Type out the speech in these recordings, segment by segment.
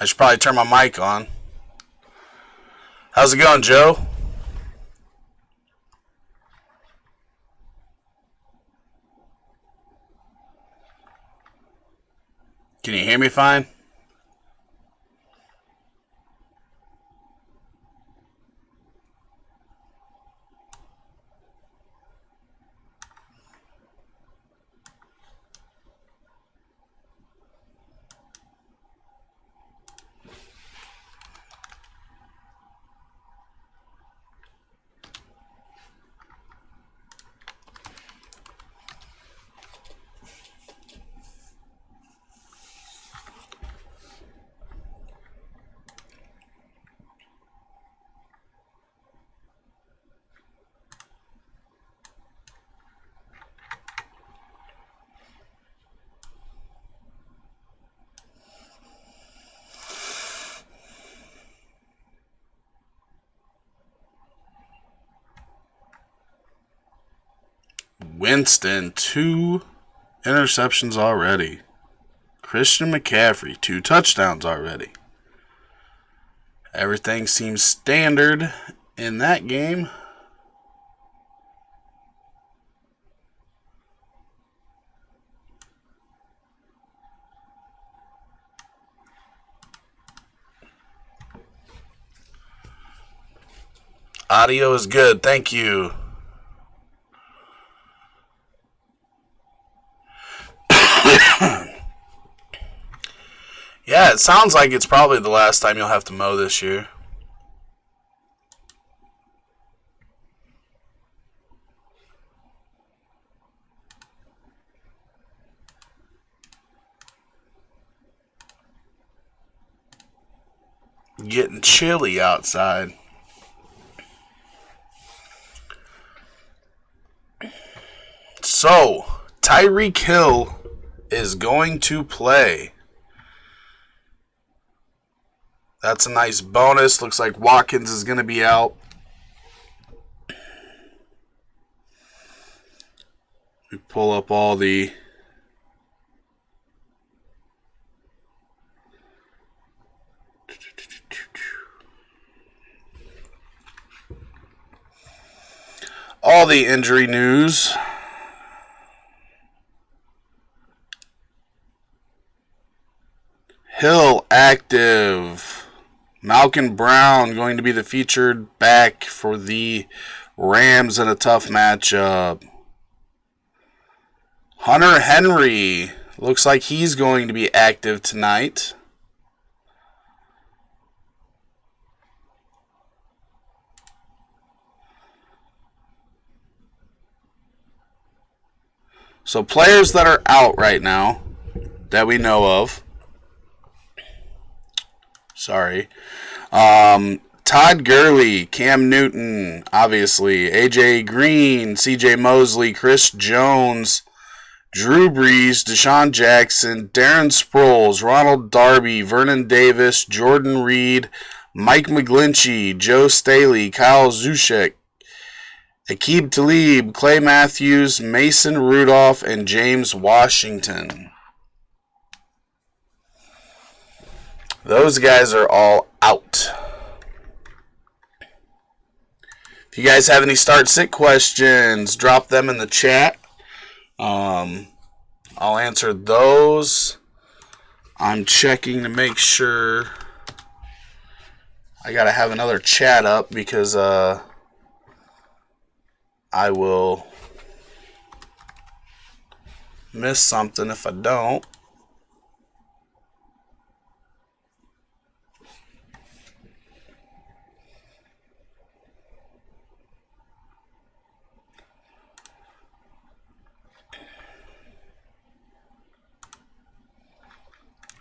I should probably turn my mic on. How's it going, Joe? Can you hear me fine? Winston, 2 interceptions already. Christian McCaffrey, 2 touchdowns already. Everything seems standard in that game. Audio is good, thank you. Yeah, it sounds like it's probably the last time you'll have to mow this year. Getting chilly outside. So, Tyreek Hill is going to play. That's a nice bonus. Looks like Watkins is going to be out. We pull up all the injury news. Hill active. Malcolm Brown going to be the featured back for the Rams in a tough matchup. Hunter Henry looks like he's going to be active tonight. So players that are out right now that we know of. Sorry. Todd Gurley, Cam Newton, obviously, AJ Green, CJ Mosley, Chris Jones, Drew Brees, Deshaun Jackson, Darren Sproles, Ronald Darby, Vernon Davis, Jordan Reed, Mike McGlinchey, Joe Staley, Kyle Zuschek, Aqib Talib, Clay Matthews, Mason Rudolph, and James Washington. Those guys are all out. If you guys have any start-sit questions, drop them in the chat. I'll answer those. I'm checking to make sure. I gotta have another chat up because I will miss something if I don't.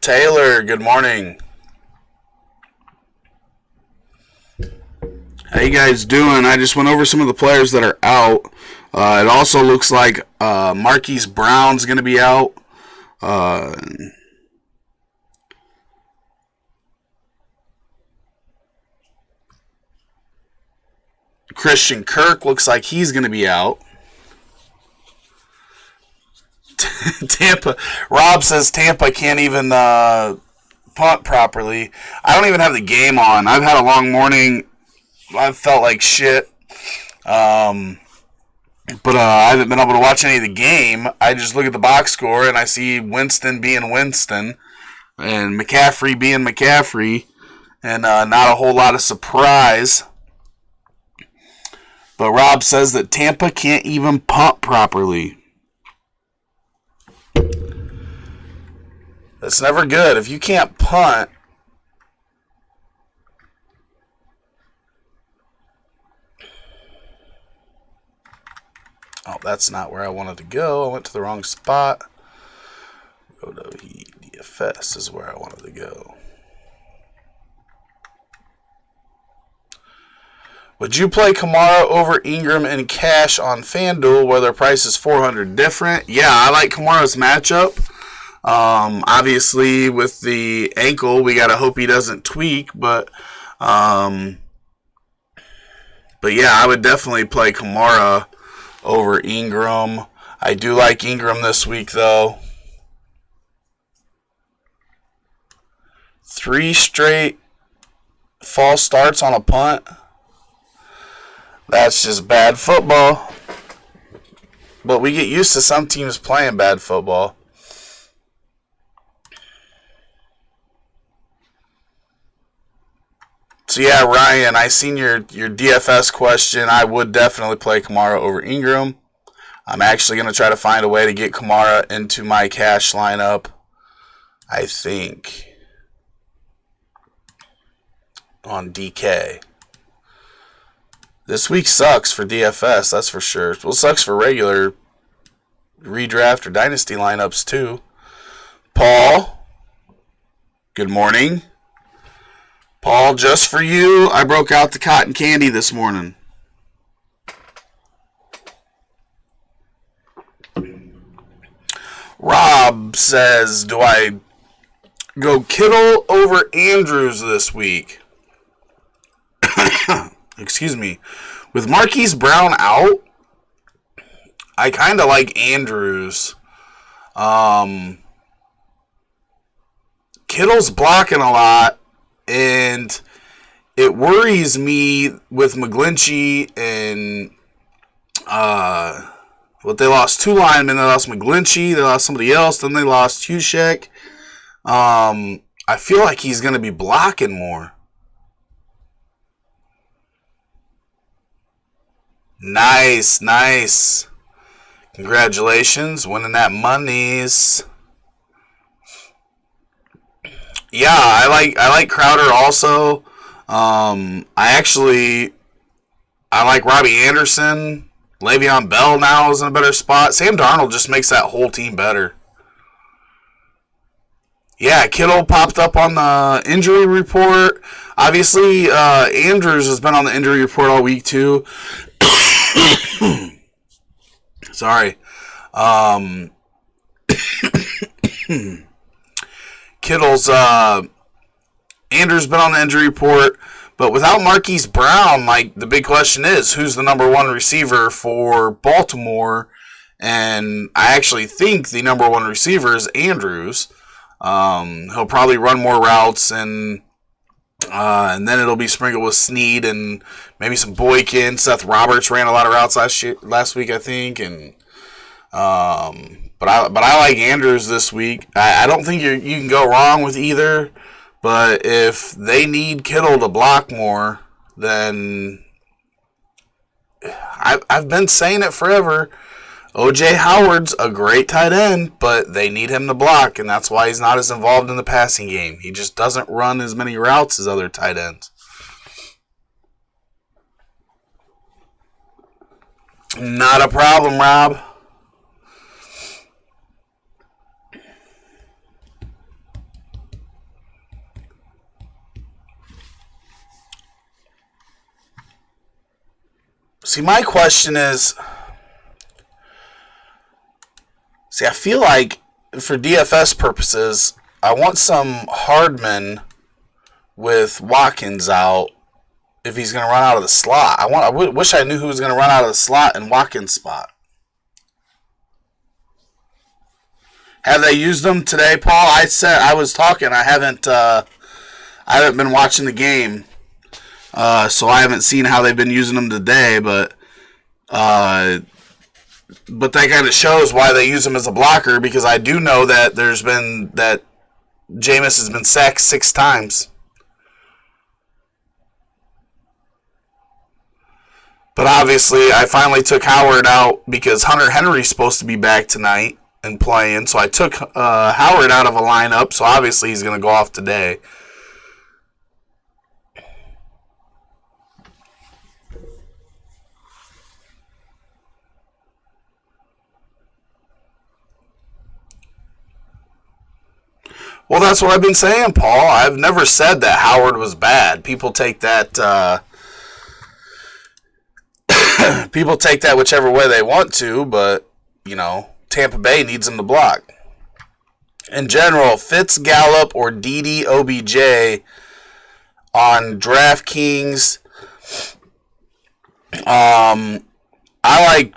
Taylor, good morning. How you guys doing? I just went over some of the players that are out. It also looks like Marquise Brown's going to be out. Christian Kirk looks like he's going to be out. Tampa. Rob says Tampa can't even punt properly. I don't even have the game on. I've had a long morning. I've felt like shit. But I haven't been able to watch any of the game. I just look at the box score and I see Winston being Winston and McCaffrey being McCaffrey, and not a whole lot of surprise. But Rob says that Tampa can't even punt properly. That's never good. If you can't punt, oh, that's not where I wanted to go. I went to the wrong spot. DFS is where I wanted to go. Would you play Kamara over Ingram in cash on FanDuel where their price is $400 different? Yeah, I like Kamara's matchup. Obviously, with the ankle, we gotta hope he doesn't tweak, but yeah, I would definitely play Kamara over Ingram. I do like Ingram this week, though. 3 straight false starts on a punt. That's just bad football. But we get used to some teams playing bad football. So yeah, Ryan, I seen your DFS question. I would definitely play Kamara over Ingram. I'm actually going to try to find a way to get Kamara into my cash lineup, I think, on DK. This week sucks for DFS, that's for sure. Well, it sucks for regular redraft or dynasty lineups too. Paul, good morning. Paul, just for you, I broke out the cotton candy this morning. Rob says, do I go Kittle over Andrews this week? Excuse me. With Marquise Brown out, I kind of like Andrews. Kittle's blocking a lot, and it worries me with McGlinchey and they lost 2 linemen. They lost McGlinchey, they lost somebody else, then they lost Hushek. I feel like he's going to be blocking more. Nice. Congratulations, winning that monies. Yeah, I like Crowder also. I like Robbie Anderson. Le'Veon Bell now is in a better spot. Sam Darnold just makes that whole team better. Yeah, Kittle popped up on the injury report. Obviously, Andrews has been on the injury report all week too. Sorry. Kittle's Andrews been on the injury report, but without Marquise Brown, like, the big question is who's the number 1 receiver for Baltimore? And I actually think the number 1 receiver is Andrews. He'll probably run more routes, and then it'll be sprinkled with Snead and maybe some Boykin. Seth Roberts ran a lot of routes last week, I think, and but I like Andrews this week. I don't think you can go wrong with either. But if they need Kittle to block more, then I've been saying it forever. O.J. Howard's a great tight end, but they need him to block, and that's why he's not as involved in the passing game. He just doesn't run as many routes as other tight ends. Not a problem, Rob. See, my question is, I feel like for DFS purposes, I want some Hardman with Watkins out if he's going to run out of the slot. I wish I knew who was going to run out of the slot in Watkins' spot. Have they used them today, Paul? I was talking. I haven't been watching the game, so I haven't seen how they've been using them today. But that kind of shows why they use him as a blocker, because I do know that that Jameis has been sacked 6 times. But obviously, I finally took Howard out because Hunter Henry's supposed to be back tonight and playing. So I took Howard out of a lineup, so obviously he's going to go off today. Well, that's what I've been saying, Paul. I've never said that Howard was bad. People take that whichever way they want to, but, Tampa Bay needs him to block. In general, Fitz, Gallup, or Dede OBJ on DraftKings. I like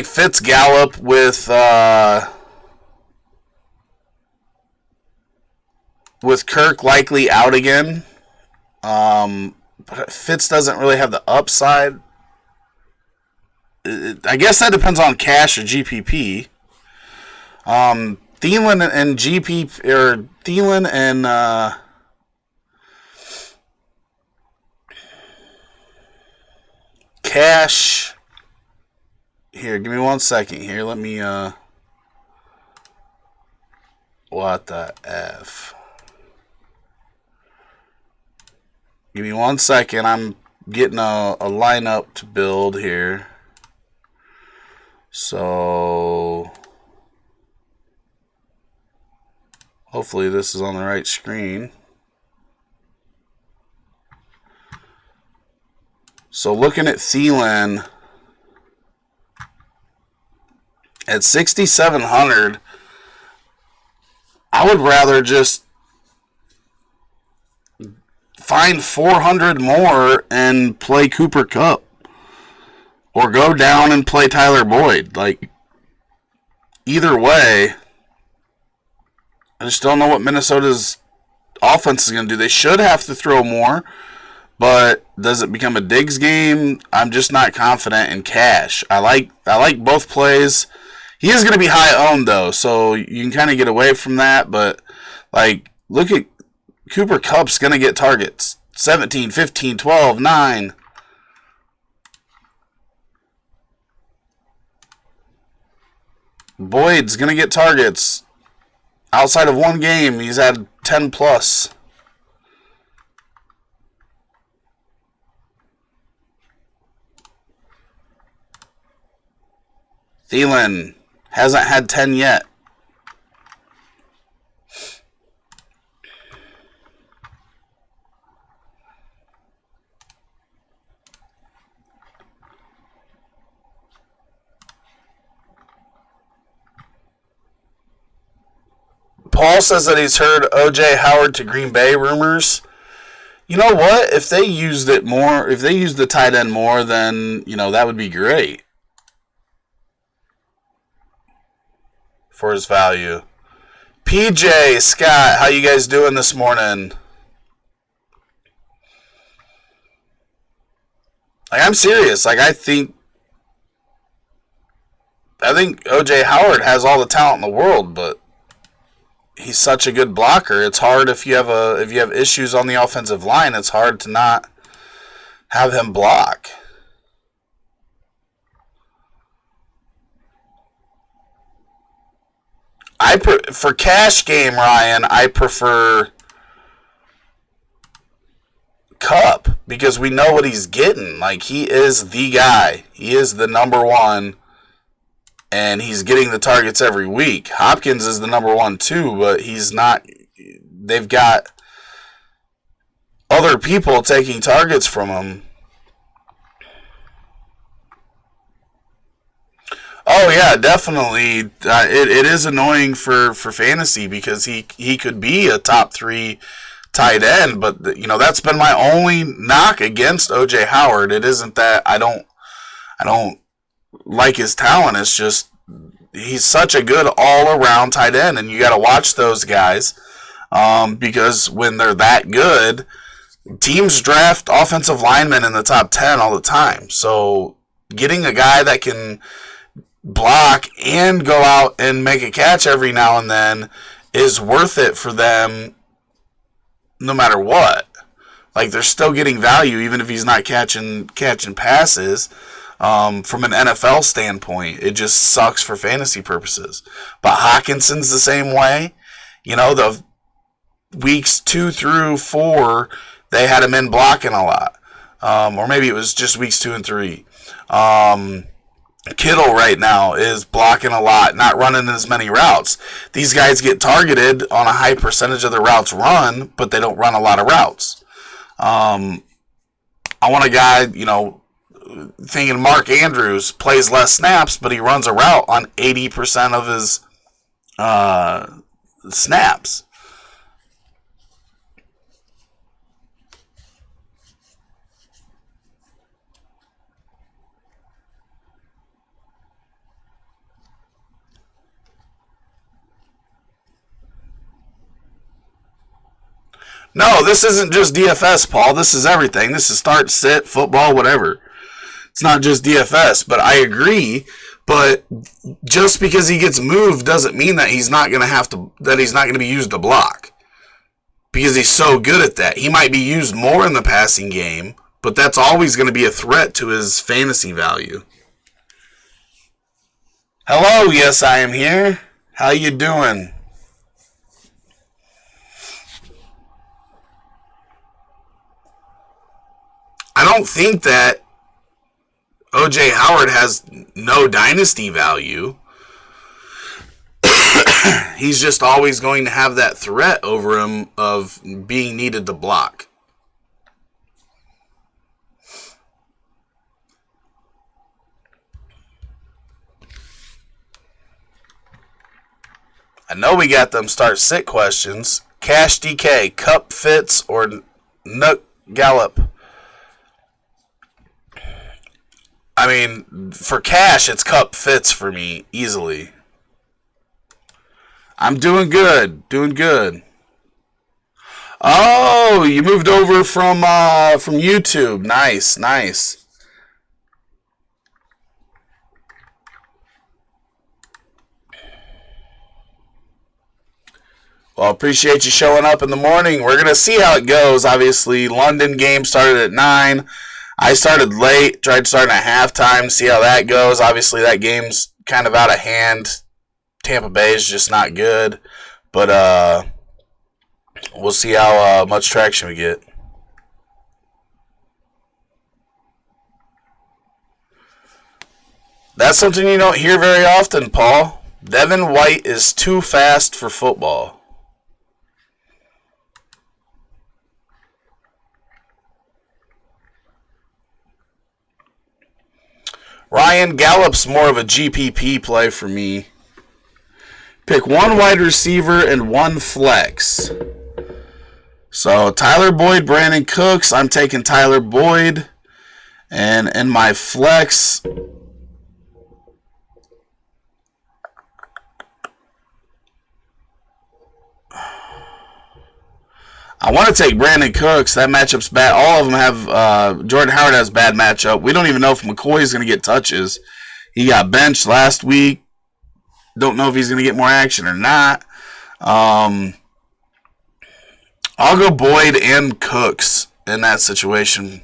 Fitz, Gallup with Kirk likely out again. But Fitz doesn't really have the upside. I guess that depends on cash or GPP. Thielen and GP or Thielen and cash. Here, give me 1 second. Here, let me. What the F? Give me 1 second. I'm getting a lineup to build here. So hopefully this is on the right screen. So looking at Thielen at 6,700, I would rather just find 400 more and play Cooper Kupp, or go down and play Tyler Boyd. Like, either way, I just don't know what Minnesota's offense is going to do. They should have to throw more, but does it become a Diggs game? I'm just not confident in cash. I like both plays. He is going to be high owned, though, so you can kind of get away from that. But, look at Cooper Kupp's going to get targets. 17, 15, 12, 9. Boyd's going to get targets. Outside of one game, he's had 10 plus. Thielen hasn't had 10 yet. Paul says that he's heard O.J. Howard to Green Bay rumors. You know what? If they used it more, if they used the tight end more, then, that would be great for his value. PJ, Scott, how you guys doing this morning? I'm serious. I think O.J. Howard has all the talent in the world, but he's such a good blocker. It's hard if you have issues on the offensive line. It's hard to not have him block. For cash game, Ryan, I prefer Kupp because we know what he's getting. He is the guy. He is the number one. And he's getting the targets every week. Hopkins is the number one too, but he's not. They've got other people taking targets from him. Oh yeah, definitely. It is annoying for fantasy because he could be a top 3 tight end, but that's been my only knock against O.J. Howard. It isn't that I don't like his talent. It's just he's such a good all-around tight end, and you got to watch those guys because when they're that good, teams draft offensive linemen in the top 10 all the time. So getting a guy that can block and go out and make a catch every now and then is worth it for them no matter what. Like, they're still getting value even if he's not catching passes. From an NFL standpoint, it just sucks for fantasy purposes. But Hawkinson's the same way. You know, the weeks 2 through 4, they had him in blocking a lot. Or maybe it was just weeks 2 and 3. Kittle right now is blocking a lot, not running as many routes. These guys get targeted on a high percentage of their routes run, but they don't run a lot of routes. I want a guy, you know, thinking Mark Andrews plays less snaps, but he runs a route on 80% of his snaps. No, this isn't just DFS, Paul. This is everything. This is start, sit, football, whatever. It's not just DFS, but I agree. But just because he gets moved doesn't mean that he's not going to be used to block. Because he's so good at that. He might be used more in the passing game, but that's always going to be a threat to his fantasy value. Hello, yes, I am here. How you doing? I don't think that O.J. Howard has no dynasty value. He's just always going to have that threat over him of being needed to block. I know we got them start sit questions. Cash DK, Cup Fitz, or Nook Gallup? I mean, for cash, it's Cup Fitz for me, easily. I'm doing good. Doing good. Oh, you moved over from YouTube. Nice, nice. Well, appreciate you showing up in the morning. We're going to see how it goes. Obviously, London game started at 9. I started late, tried starting at halftime, see how that goes. Obviously, that game's kind of out of hand. Tampa Bay is just not good. But we'll see how much traction we get. That's something you don't hear very often, Paul. Devin White is too fast for football. Ryan Gallup's more of a GPP play for me. Pick one wide receiver and one flex. So Tyler Boyd, Brandon Cooks. I'm taking Tyler Boyd. And in my flex, I want to take Brandon Cooks. That matchup's bad. All of them have Jordan Howard has a bad matchup. We don't even know if McCoy is going to get touches. He got benched last week. Don't know if he's going to get more action or not. I'll go Boyd and Cooks in that situation.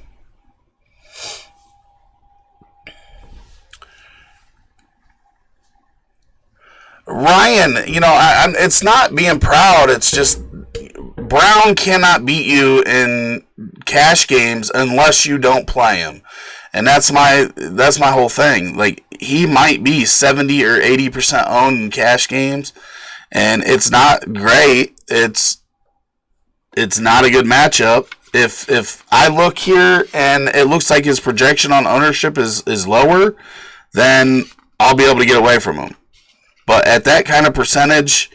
Ryan, it's not being proud. It's just Brown cannot beat you in cash games unless you don't play him. And that's my whole thing. Like, he might be 70 or 80% owned in cash games, and it's not great. It's not a good matchup. If I look here and it looks like his projection on ownership is lower, then I'll be able to get away from him. But at that kind of percentage,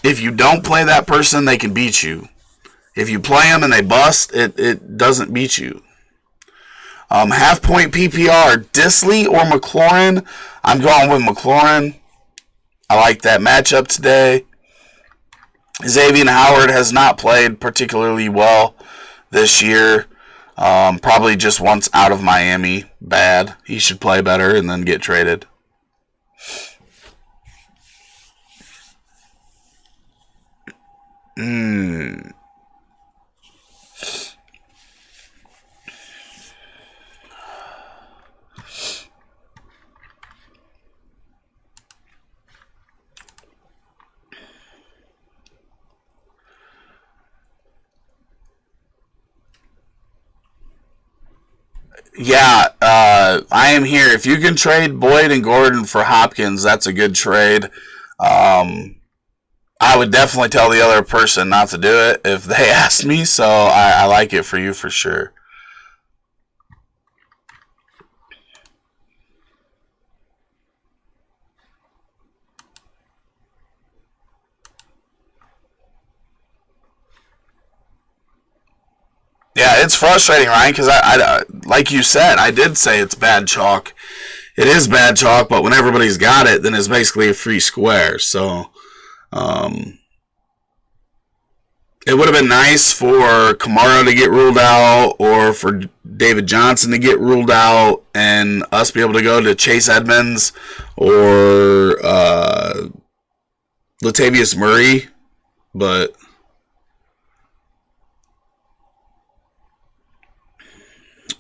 if you don't play that person, they can beat you. If you play them and they bust, it doesn't beat you. Half-point PPR, Disley or McLaurin? I'm going with McLaurin. I like that matchup today. Xavier Howard has not played particularly well this year. Probably just once out of Miami. Bad. He should play better and then get traded. Yeah, I am here. If you can trade Boyd and Gordon for Hopkins, that's a good trade. I would definitely tell the other person not to do it if they asked me, so I like it for you for sure. Yeah, it's frustrating, Ryan, because I, like you said, I did say it's bad chalk. It is bad chalk, but when everybody's got it, then it's basically a free square. So, it would have been nice for Kamara to get ruled out or for David Johnson to get ruled out and us be able to go to Chase Edmonds or Latavius Murray, but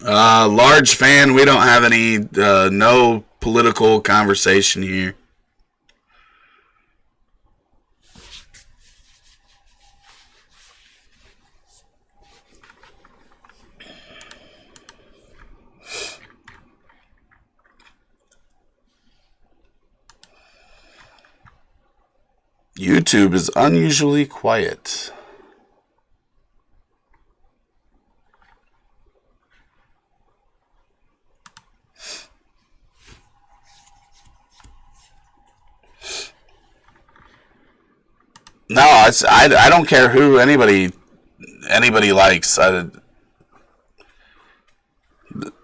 large fan, we don't have any, no political conversation here. YouTube is unusually quiet. No, I don't care who anybody likes.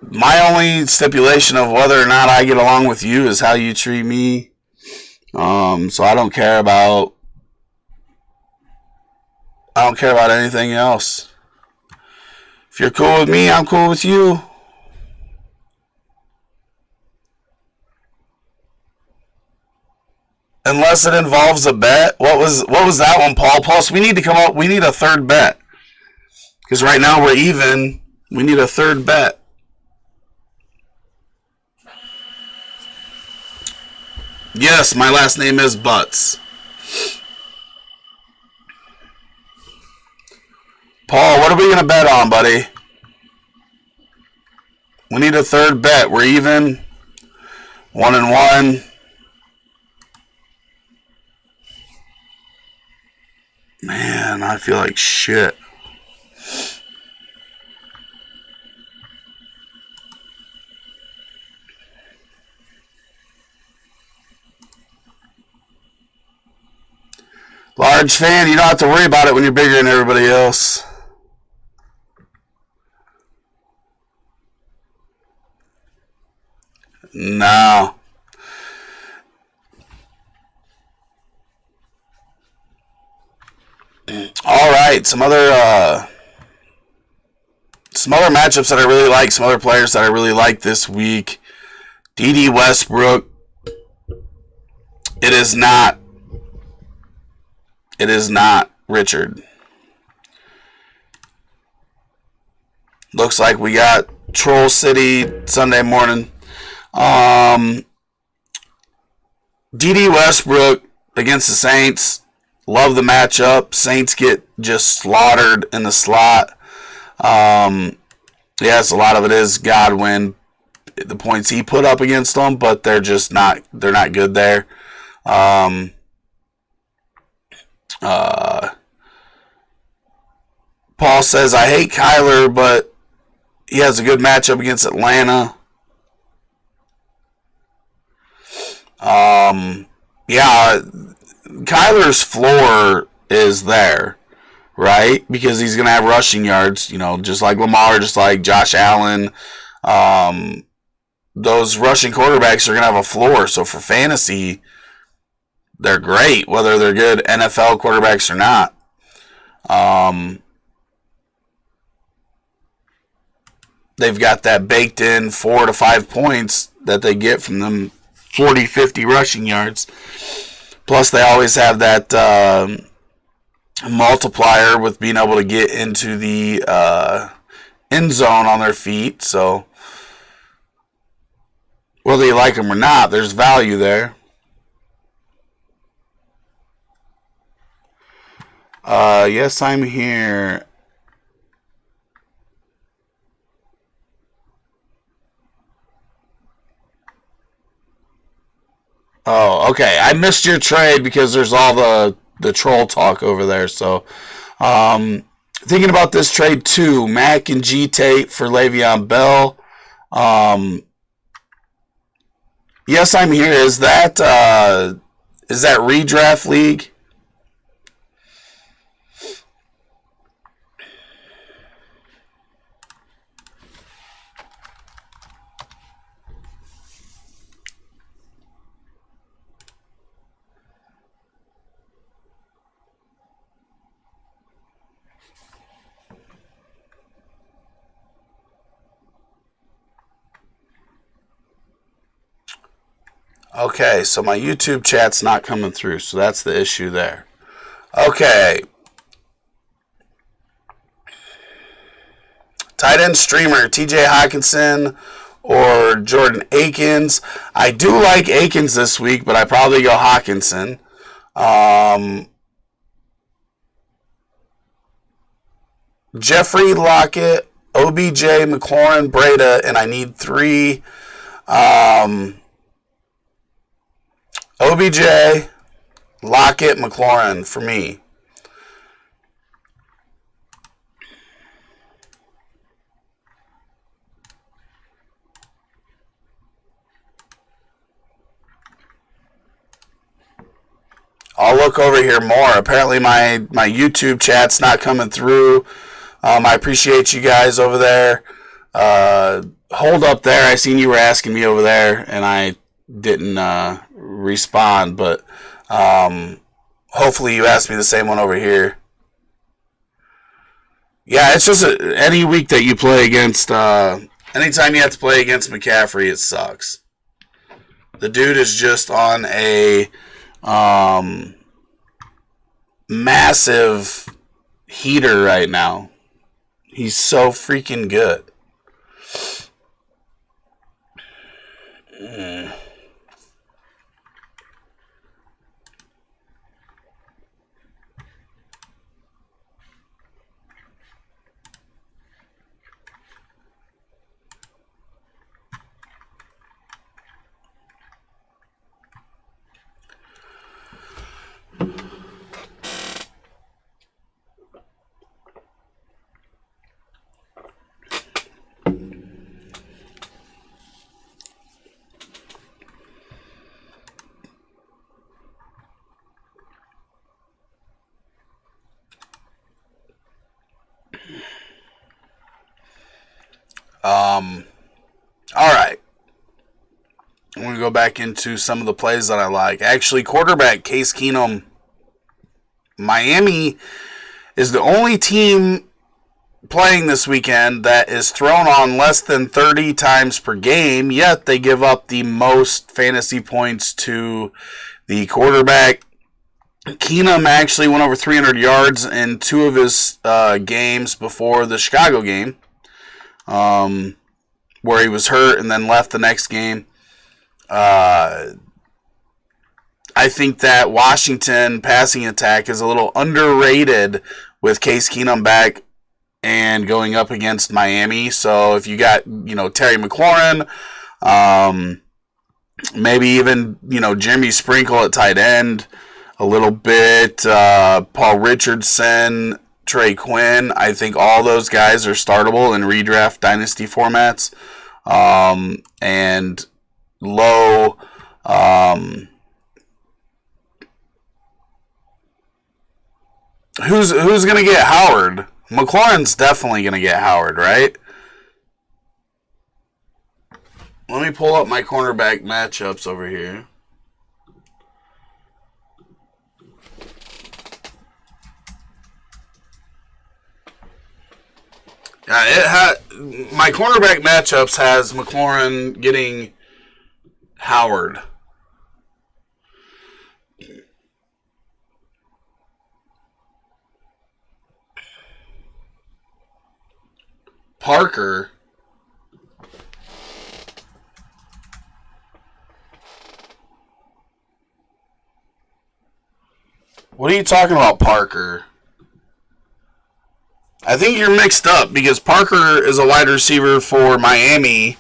My only stipulation of whether or not I get along with you is how you treat me. So I don't care about anything else. If you're cool with me, I'm cool with you. Unless it involves a bet. What was that one, Paul? Plus, we need a third bet. Because right now we're even. We need a third bet. Yes, my last name is Butts. Paul, what are we going to bet on, buddy? We need a third bet. We're even. 1-1. Man, I feel like shit. Large fan, you don't have to worry about it when you're bigger than everybody else. No. All right, some other matchups that I really like, some other players that I really like this week. D.D. Westbrook. It is not Richard. Looks like we got Troll City Sunday morning. D.D. Westbrook against the Saints. Love the matchup. Saints get just slaughtered in the slot. Yes, a lot of it is Godwin, the points he put up against them, but they're not good there. Paul says, I hate Kyler, but he has a good matchup against Atlanta. Yeah, Kyler's floor is there, right? Because he's going to have rushing yards, just like Lamar, just like Josh Allen. those rushing quarterbacks are going to have a floor. So for fantasy, they're great, whether they're good NFL quarterbacks or not. They've got that baked in 4 to 5 points that they get from them 40, 50 rushing yards. Plus, they always have that multiplier with being able to get into the end zone on their feet. So, whether you like them or not, there's value there. Yes, I'm here. Oh, okay. I missed your trade because there's all the troll talk over there. So, thinking about this trade too, Mac and G Tate for Le'Veon Bell. Yes, I'm here. Is that redraft league? Okay, so my YouTube chat's not coming through, so that's the issue there. Okay. Tight end streamer, TJ Hawkinson or Jordan Akins. I do like Akins this week, but I probably go Hawkinson. Jeffrey, Lockett, OBJ, McLaurin, Breda, and I need 3. OBJ, Lockett, McLaurin for me. I'll look over here more. Apparently my YouTube chat's not coming through. I appreciate you guys over there. Hold up there. I seen you were asking me over there, and I didn't respond. But hopefully you asked me the same one over here. Yeah, it's just any week that you play against... anytime you have to play against McCaffrey, it sucks. The dude is just on a... massive heater right now. He's so freaking good. All right. I'm going to go back into some of the plays that I like. Actually, quarterback Case Keenum. Miami is the only team playing this weekend that is thrown on less than 30 times per game, yet they give up the most fantasy points to the quarterback. Keenum actually went over 300 yards in 2 of his games before the Chicago game, where he was hurt and then left the next game. I think that Washington passing attack is a little underrated with Case Keenum back and going up against Miami. So if you got, Terry McLaurin, maybe even, Jimmy Sprinkle at tight end a little bit, Paul Richardson, Trey Quinn, I think all those guys are startable in redraft dynasty formats. And low, who's going to get Howard? McLaurin's definitely going to get Howard, right? Let me pull up my cornerback matchups over here. Yeah, my cornerback matchups has McLaurin getting Howard. Parker. What are you talking about, Parker? I think you're mixed up because Parker is a wide receiver for Miami.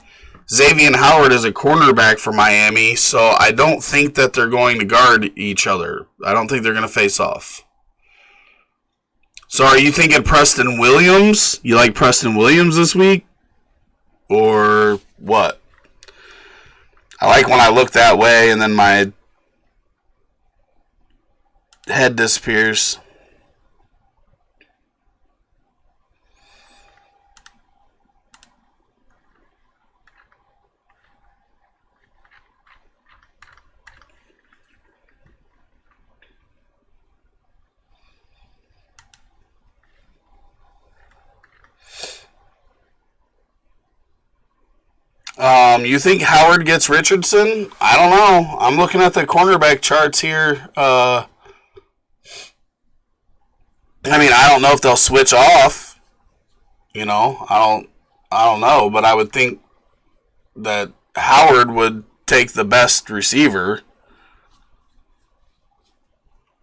Xavier Howard is a cornerback for Miami, so I don't think that they're going to guard each other. I don't think they're going to face off. So are you thinking Preston Williams? You like Preston Williams this week? Or what? I like when I look that way and then my head disappears. You think Howard gets Richardson? I don't know. I'm looking at the cornerback charts here. I don't know if they'll switch off. I don't know, but I would think that Howard would take the best receiver.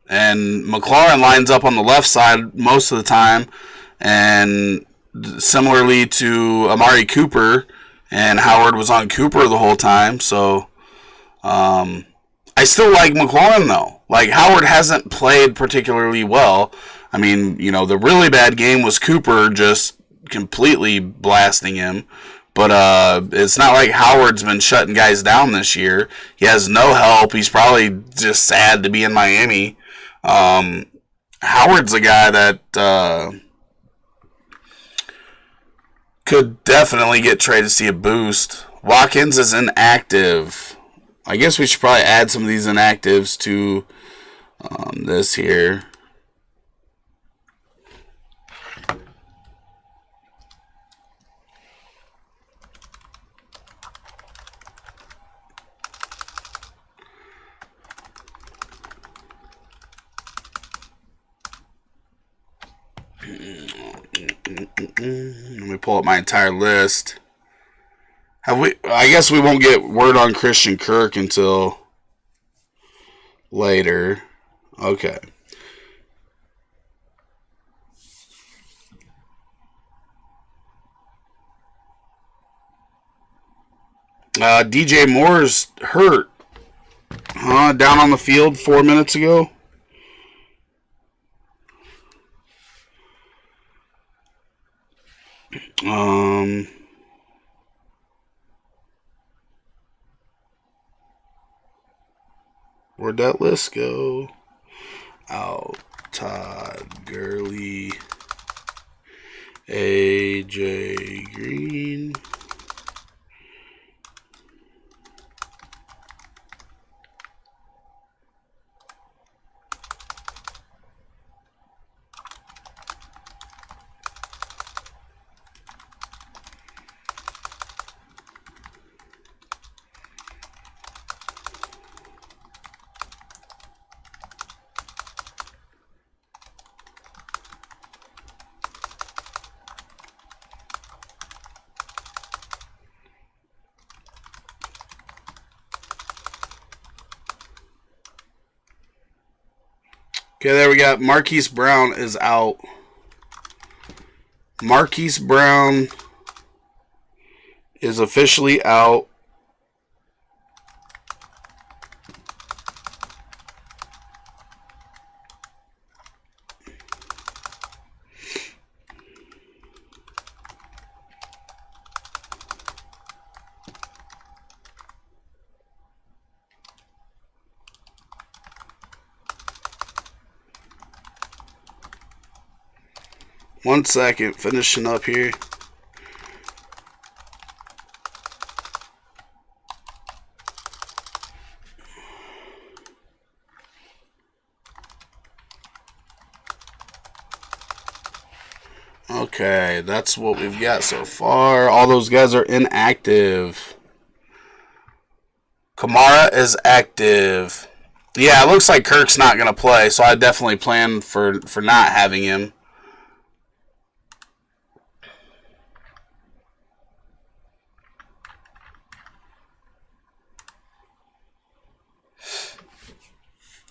And McLaurin lines up on the left side most of the time. And similarly to Amari Cooper, and Howard was on Cooper the whole time. So I still like McLaurin, though. Like, Howard hasn't played particularly well. The really bad game was Cooper just completely blasting him. But it's not like Howard's been shutting guys down this year. He has no help. He's probably just sad to be in Miami. Howard's a guy that could definitely get traded to see a boost. Watkins is inactive. I guess we should probably add some of these inactives to this here. Let me pull up my entire list. I guess we won't get word on Christian Kirk until later. Okay. DJ Moore's hurt. Down on the field 4 minutes ago. Where'd that list go? Out. Todd Gurley. AJ Green. Okay, there we got Marquise Brown is out. Marquise Brown is officially out. One second, finishing up here. Okay, that's what we've got so far. All those guys are inactive. Kamara is active. Yeah, it looks like Kirk's not going to play, so I definitely plan for not having him.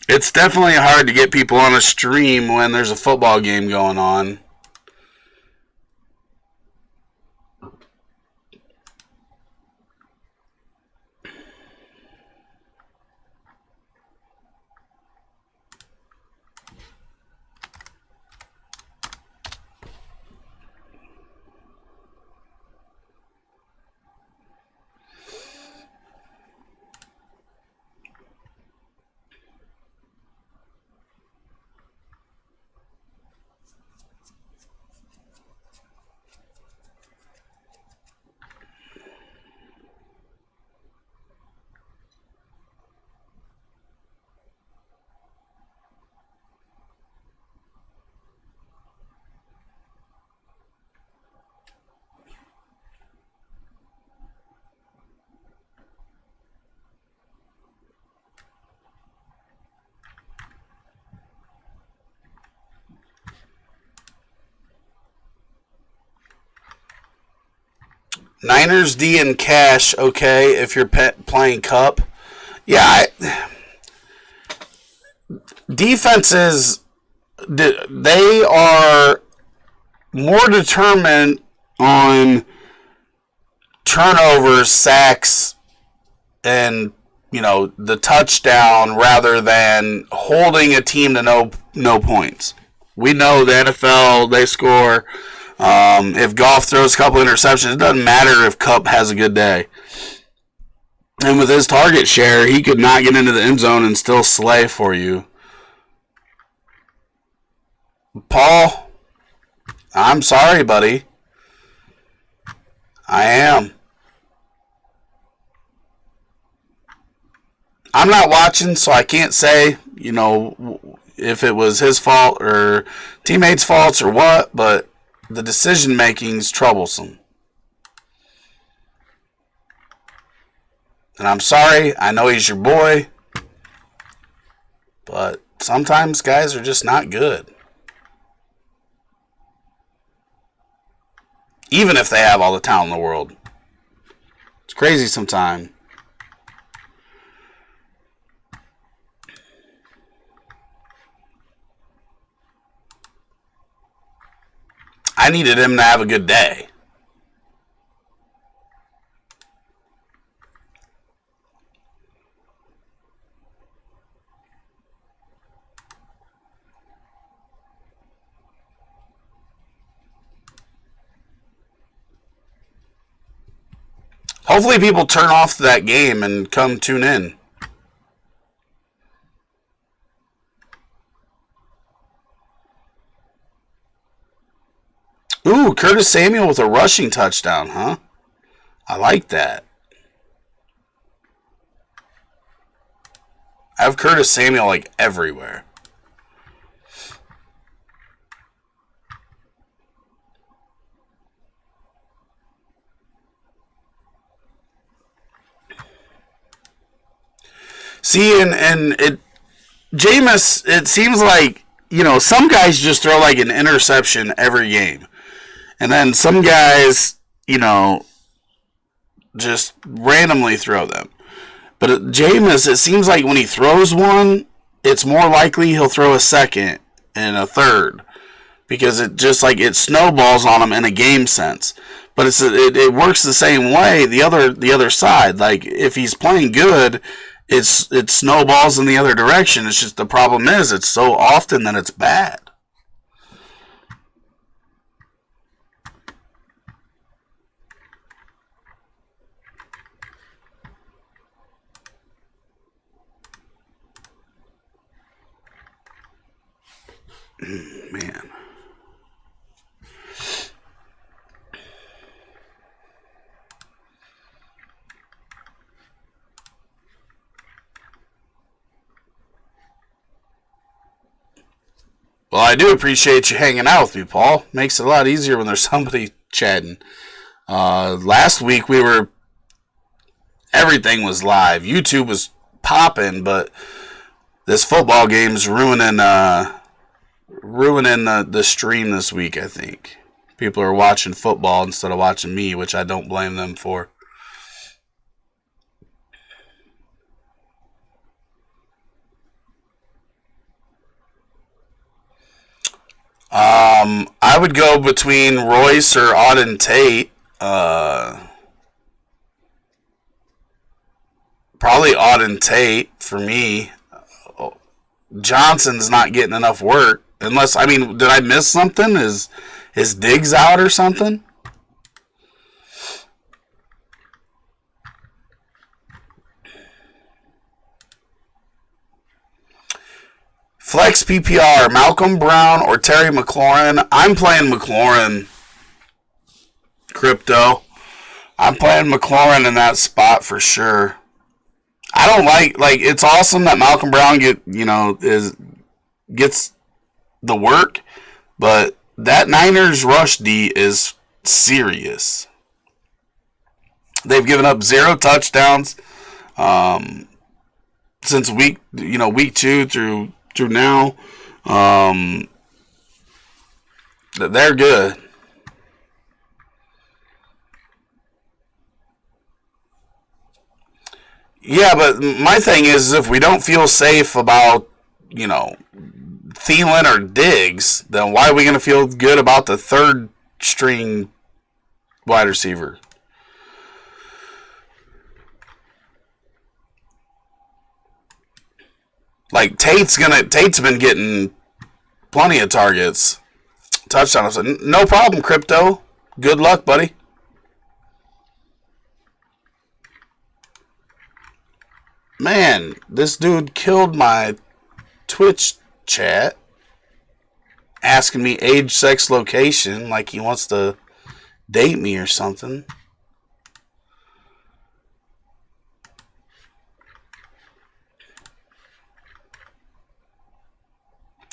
It's definitely hard to get people on a stream when there's a football game going on. Niners D and cash, okay, if you're playing Cup. Yeah, defenses, they are more determined on turnovers, sacks, and the touchdown rather than holding a team to no points. We know the NFL, they score. If Goff throws a couple interceptions, it doesn't matter if Kupp has a good day. And with his target share, he could not get into the end zone and still slay for you. Paul, I'm sorry, buddy. I am. I'm not watching, so I can't say, if it was his fault or teammates' faults or what, but the decision making is troublesome. And I'm sorry, I know he's your boy, but sometimes guys are just not good. Even if they have all the talent in the world. It's crazy sometimes. I needed him to have a good day. Hopefully people turn off that game and come tune in. Ooh, Curtis Samuel with a rushing touchdown, huh? I like that. I have Curtis Samuel like everywhere. See, and Jameis, it seems like, some guys just throw like an interception every game. And then some guys, just randomly throw them. But Jameis, it seems like when he throws one, it's more likely he'll throw a second and a third. Because it just like it snowballs on him in a game sense. But it works the same way the other side. Like if he's playing good, it snowballs in the other direction. It's just the problem is it's so often that it's bad. Man. Well, I do appreciate you hanging out with me, Paul. Makes it a lot easier when there's somebody chatting. Last week everything was live. YouTube was popping, but this football game's ruining the stream this week, I think. People are watching football instead of watching me, which I don't blame them for. I would go between Royce or Auden Tate. Probably Auden Tate for me. Johnson's not getting enough work. Unless, did I miss something? Is Diggs out or something? Flex PPR, Malcolm Brown or Terry McLaurin. I'm playing McLaurin. Crypto. I'm playing McLaurin in that spot for sure. I don't like it's awesome that Malcolm Brown gets the work, but that Niners rush D is serious. They've given up 0 touchdowns since week 2 through now. They're good. Yeah, but my thing is, if we don't feel safe about, Thielen or Diggs, then why are we going to feel good about the third string wide receiver? Like, Tate's been getting plenty of targets, touchdowns. No problem, Crypto. Good luck, buddy. Man, this dude killed my Twitch chat, asking me age, sex, location, like he wants to date me or something.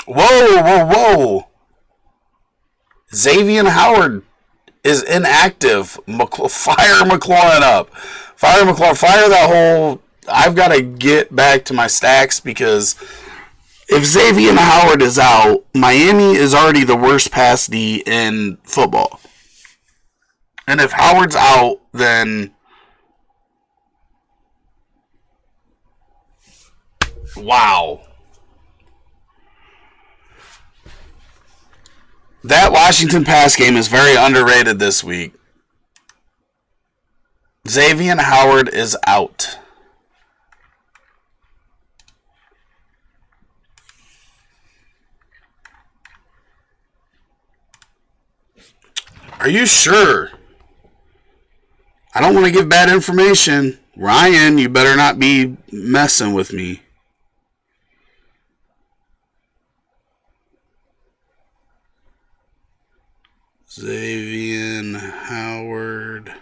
Whoa. Xavier Howard is inactive. Fire McLaurin up. Fire McLaurin. Fire that whole... I've got to get back to my stacks because if Xavier Howard is out, Miami is already the worst pass D in football. And if Howard's out, then... Wow. That Washington pass game is very underrated this week. Xavier Howard is out. Are you sure? I don't want to give bad information. Ryan, you better not be messing with me. Xavier Howard.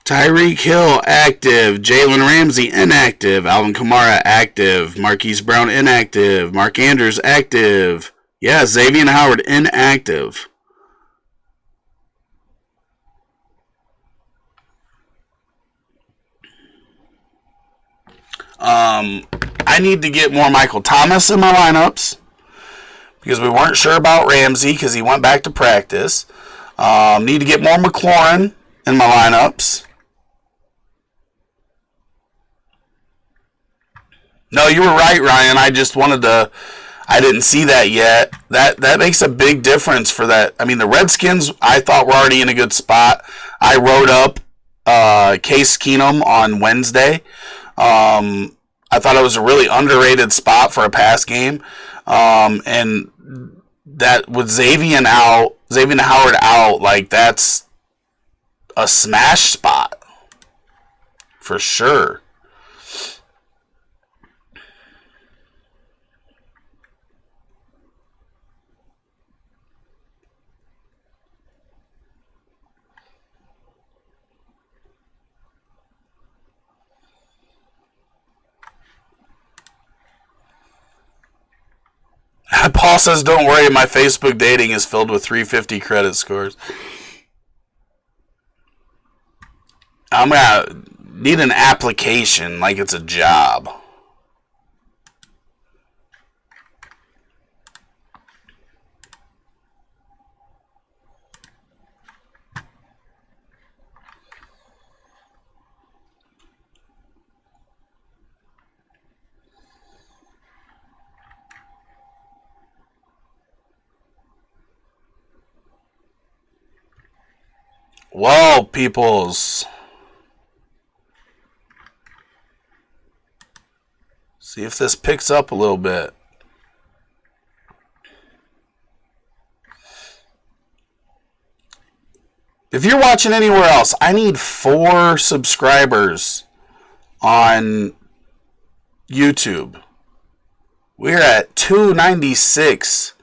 Tyreek Hill active, Jalen Ramsey inactive, Alvin Kamara active, Marquise Brown inactive, Mark Andrews active. Yeah, Xavier Howard inactive. I need to get more Michael Thomas in my lineups because we weren't sure about Ramsey because he went back to practice. Need to get more McLaurin in my lineups. No, you were right, Ryan. I just wanted to... I didn't see that yet. That makes a big difference for that. I mean, the Redskins, I thought were already in a good spot. I wrote up Case Keenum on Wednesday. I thought it was a really underrated spot for a pass game. And that with Xavier Howard out, like, that's a smash spot for sure. Paul says, don't worry, my Facebook dating is filled with 350 credit scores. I'm going to need an application like it's a job. Whoa, peoples. See if this picks up a little bit. If you're watching anywhere else, I need 4 subscribers on YouTube. We're at 296.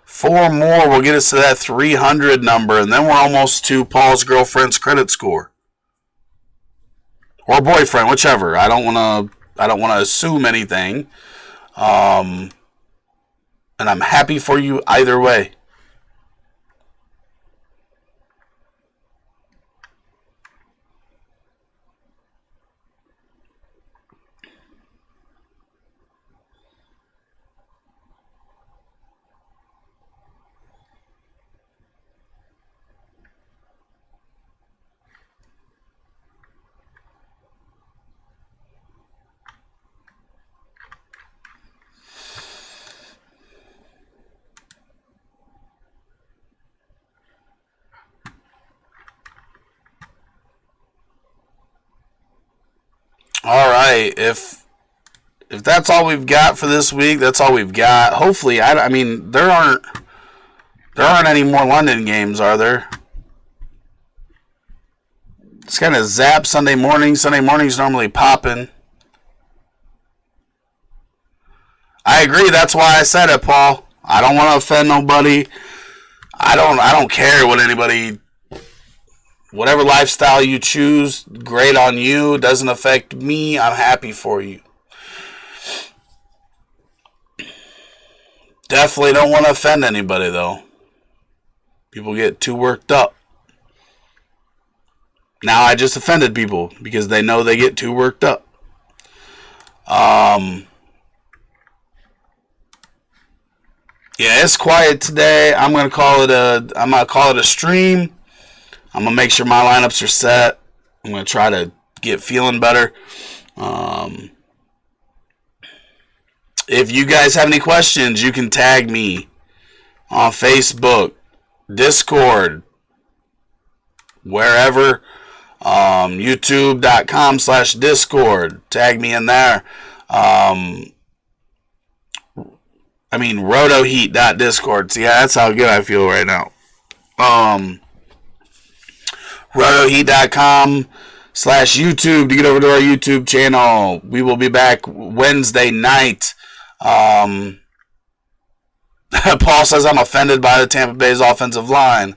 4 more will get us to that 300 number, and then we're almost to Paul's girlfriend's credit score. Or boyfriend, whichever. I don't want to assume anything. And I'm happy for you either way. All right, if that's all we've got for this week, that's all we've got. Hopefully, I mean, there aren't any more London games, are there? It's kind of zap Sunday morning. Sunday morning's normally popping. I agree. That's why I said it, Paul. I don't want to offend nobody. I don't care what anybody. Whatever lifestyle you choose, great on you. It doesn't affect me. I'm happy for you. Definitely don't want to offend anybody, though. People get too worked up. Now I just offended people because they know they get too worked up. Yeah, it's quiet today. I'm gonna call it a stream. I'm going to make sure my lineups are set. I'm going to try to get feeling better. If you guys have any questions, you can tag me on Facebook, Discord, wherever. YouTube.com/Discord. Tag me in there. RotoHeat.Discord. See, that's how good I feel right now. RotoHeat.com/YouTube to get over to our YouTube channel. We will be back Wednesday night. Paul says I'm offended by the Tampa Bay's offensive line.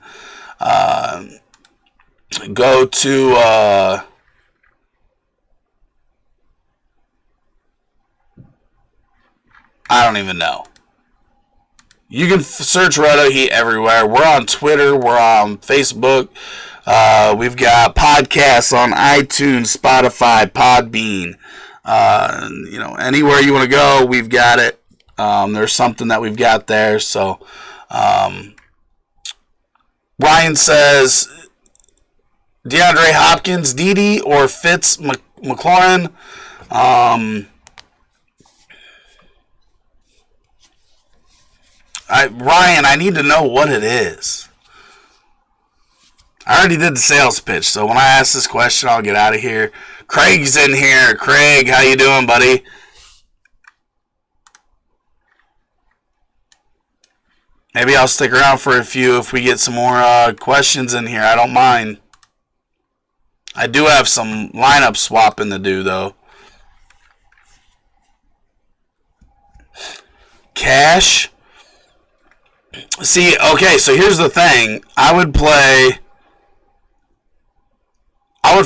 Go to I don't even know. You can search RotoHeat everywhere. We're on Twitter. We're on Facebook. We've got podcasts on iTunes, Spotify, Podbean. Anywhere you want to go, we've got it. There's something that we've got there. So, Ryan says, DeAndre Hopkins, Dede, or Fitz McLaurin. Ryan, I need to know what it is. I already did the sales pitch, so when I ask this question, I'll get out of here. Craig's in here. Craig, how you doing, buddy? Maybe I'll stick around for a few if we get some more questions in here. I don't mind. I do have some lineup swapping to do, though. Cash. See, okay, so here's the thing. I would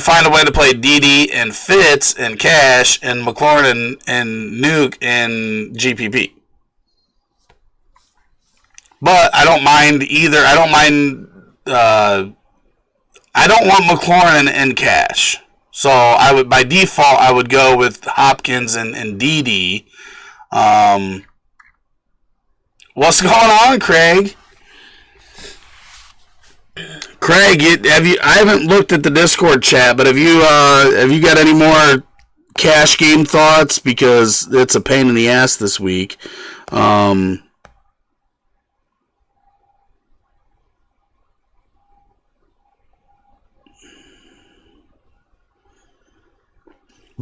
find a way to play Dede and Fitz and Cash and McLaurin and Nuke and GPP. But I don't mind either. I don't mind. I don't want McLaurin in cash. So I would, by default, I would go with Hopkins and DD. What's going on, Craig? Craig, I haven't looked at the Discord chat, but have you got any more cash game thoughts? Because it's a pain in the ass this week.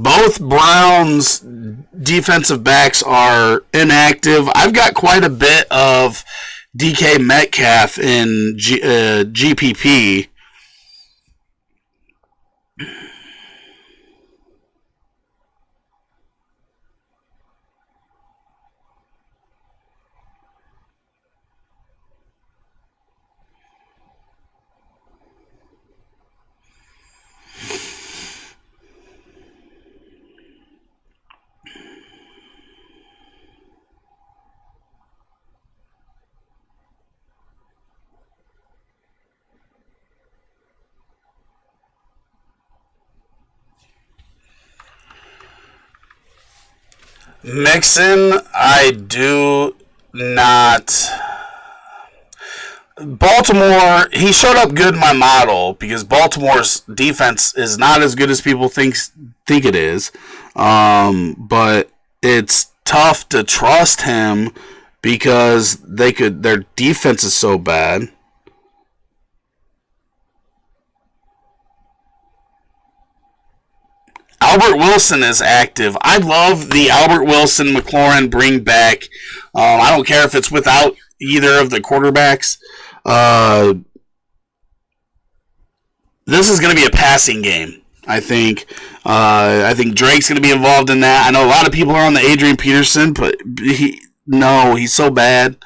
Both Browns defensive backs are inactive. I've got quite a bit of DK Metcalf in GPP. Mixon, I do not. Baltimore, he showed up good in my model because Baltimore's defense is not as good as people think it is. But it's tough to trust him because their defense is so bad. Albert Wilson is active. I love the Albert Wilson McLaurin bring back. I don't care if it's without either of the quarterbacks. This is going to be a passing game, I think. I think Drake's going to be involved in that. I know a lot of people are on the Adrian Peterson, but he's so bad.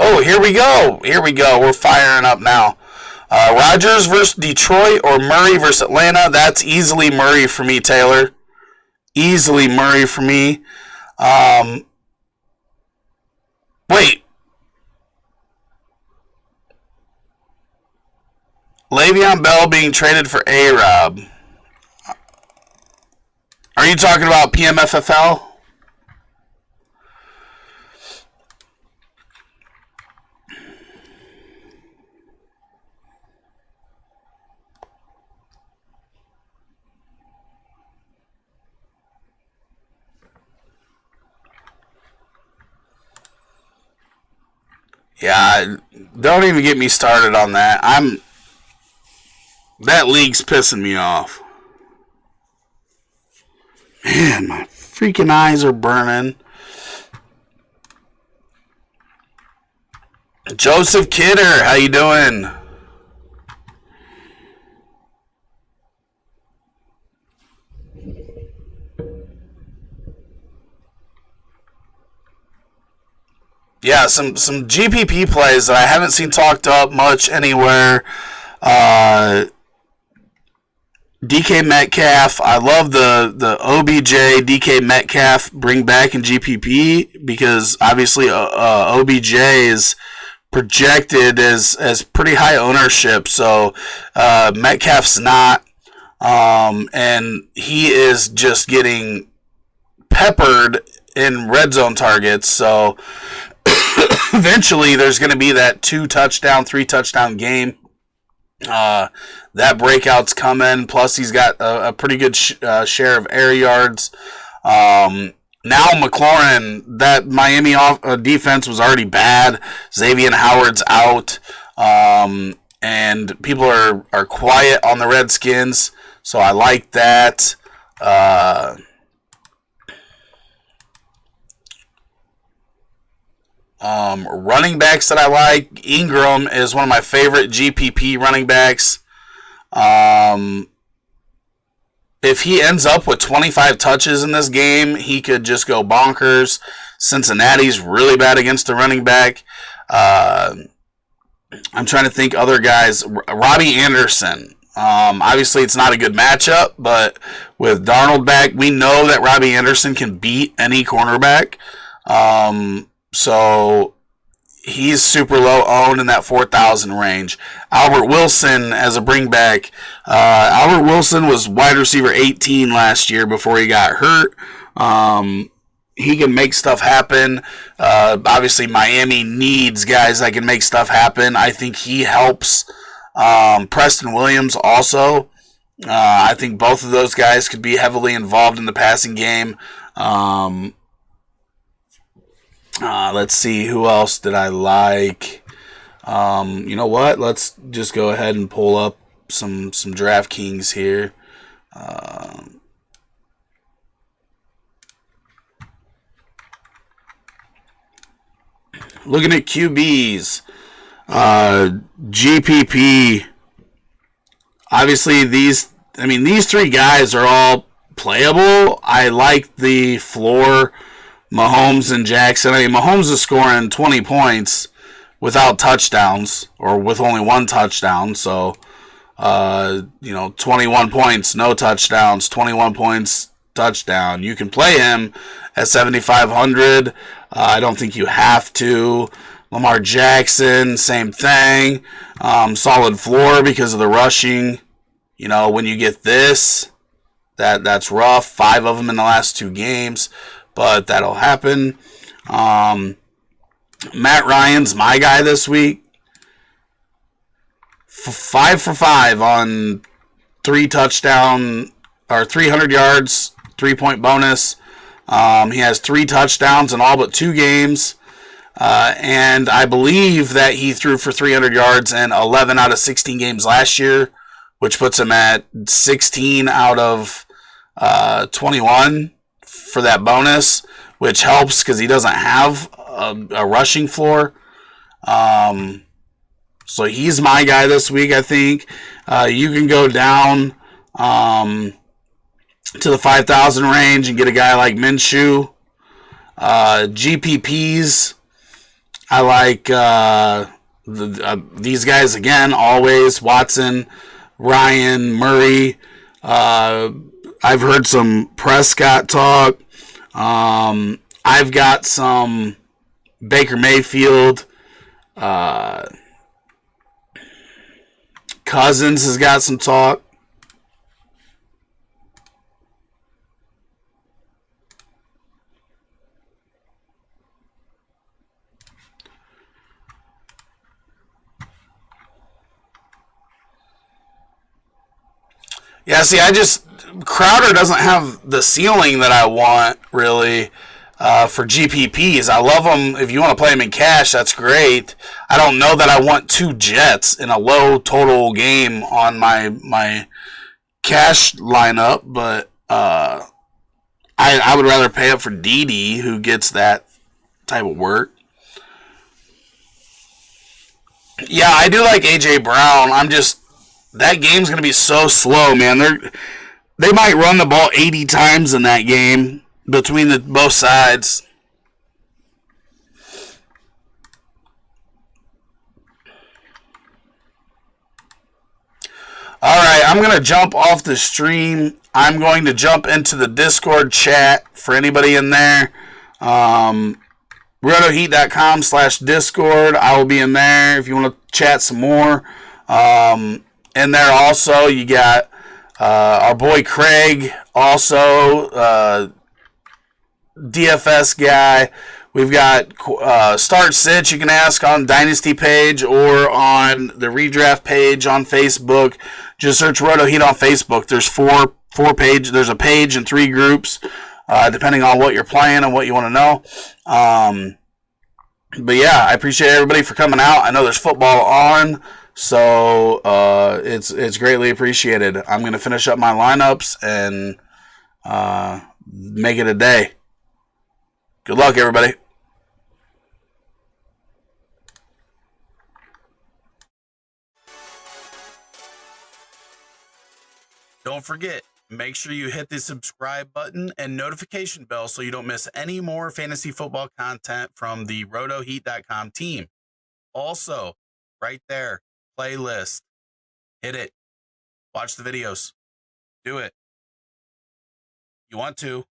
Oh, here we go. We're firing up now. Rodgers versus Detroit or Murray versus Atlanta. That's easily Murray for me, Taylor. Easily Murray for me. Wait. Le'Veon Bell being traded for A-Rob. Are you talking about PMFFL? Yeah, don't even get me started on that. That league's pissing me off. Man, my freaking eyes are burning. Joseph Kidder, how you doing? Yeah, some GPP plays that I haven't seen talked up much anywhere. DK Metcalf, I love the OBJ DK Metcalf bring back in GPP because obviously OBJ is projected as pretty high ownership, so Metcalf's not, and he is just getting peppered in red zone targets, so eventually there's going to be that 2-touchdown, 3-touchdown game. That breakout's coming. Plus, he's got a pretty good share of air yards. Now, McLaurin, that Miami defense was already bad. Xavier Howard's out. And people are quiet on the Redskins. So I like that. Running backs that I like, Ingram is one of my favorite GPP running backs. If he ends up with 25 touches in this game, he could just go bonkers. Cincinnati's really bad against the running back. I'm trying to think other guys. Robbie Anderson. Obviously, it's not a good matchup, but with Darnold back, we know that Robbie Anderson can beat any cornerback. So he's super low owned in that 4,000 range. Albert Wilson as a bring back. Albert Wilson was wide receiver 18 last year before he got hurt. He can make stuff happen. Obviously, Miami needs guys that can make stuff happen. I think he helps. Preston Williams also. I think both of those guys could be heavily involved in the passing game. Let's see, who else did I like? You know what? Let's just go ahead and pull up some DraftKings here. Looking at QBs, GPP. Obviously, these three guys are all playable. I like the floor. Mahomes and Jackson. Mahomes is scoring 20 points without touchdowns, or with only one touchdown. So, 21 points, no touchdowns, 21 points, touchdown. You can play him at 7,500. I don't think you have to. Lamar Jackson, same thing. Solid floor because of the rushing. When you get this, that's rough. 5 of them in the last 2 games. But that'll happen. Matt Ryan's my guy this week. 5 for 5 on 3 touchdown or 300 yards, 3-point bonus. He has 3 touchdowns in all but 2 games. And I believe that he threw for 300 yards in 11 out of 16 games last year, which puts him at 16 out of 21 for that bonus, which helps because he doesn't have a rushing floor. So he's my guy this week, I think. You can go down to the 5,000 range and get a guy like Minshew. GPPs, I like these guys again, always. Watson, Ryan, Murray. I've heard some Prescott talk. I've got some Baker Mayfield. Cousins has got some talk. Yeah, see, Crowder doesn't have the ceiling that I want, really, for GPPs. I love him. If you want to play him in cash, that's great. I don't know that I want 2 Jets in a low total game on my cash lineup, but I would rather pay up for Dede, who gets that type of work. Yeah, I do like A.J. Brown. That game's going to be so slow, man. They might run the ball 80 times in that game between both sides. All right, I'm going to jump off the stream. I'm going to jump into the Discord chat for anybody in there. RotoHeat.com/Discord. I will be in there if you want to chat some more. In there also, you got our boy Craig, also DFS guy. We've got Start Sits you can ask on Dynasty page or on the Redraft page on Facebook. Just search RotoHeat on Facebook. There's four pages. There's a page and 3 groups, depending on what you're playing and what you want to know. But yeah, I appreciate everybody for coming out. I know there's football on, so it's greatly appreciated. I'm going to finish up my lineups and make it a day. Good luck, everybody. Don't forget, make sure you hit the subscribe button and notification bell so you don't miss any more fantasy football content from the RotoHeat.com team. Also, right there, playlist. Hit it. Watch the videos. Do it. You want to.